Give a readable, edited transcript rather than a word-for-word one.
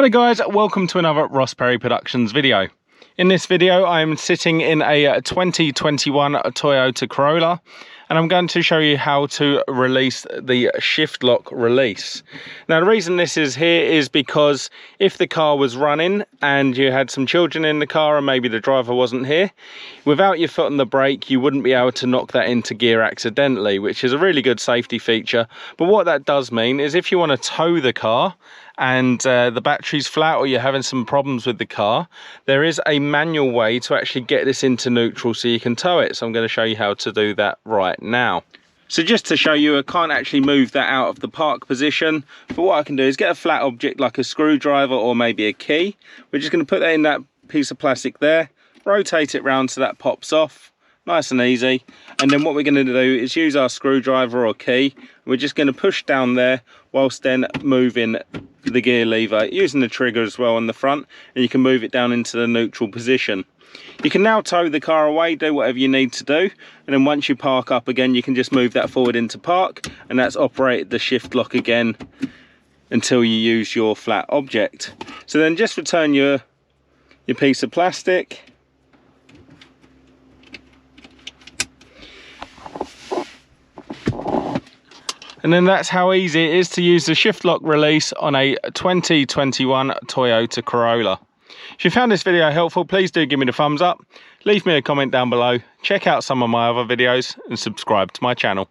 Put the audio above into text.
Hello guys, welcome to another Ross Perry Productions video. In this video I'm sitting in a 2021 Toyota Corolla and I'm going to show you how to release the shift lock release. Now the reason this is here is because if the car was running and you had some children in the car and maybe the driver wasn't here, without your foot on the brake you wouldn't be able to knock that into gear accidentally, which is a really good safety feature. But what that does mean is if you want to tow the car and the battery's flat or you're having some problems with the car, there is a manual way to actually get this into neutral so you can tow it. So I'm going to show you how to do that right now. So just to show you, I can't actually move that out of the park position, but what I can do is get a flat object like a screwdriver or maybe a key. We're just going to put that in that piece of plastic there, rotate it round so that pops off. Nice and easy. And then what we're going to do is use our screwdriver or key. We're just going to push down there whilst then moving the gear lever, using the trigger as well on the front, and you can move it down into the neutral position. You can now tow the car away, do whatever you need to do, and then once you park up again you can just move that forward into park, and that's operated the shift lock again until you use your flat object. So then just return your piece of plastic. And then that's how easy it is to use the shift lock release on a 2021 Toyota Corolla. If you found this video helpful, please do give me the thumbs up, leave me a comment down below, check out some of my other videos and subscribe to my channel.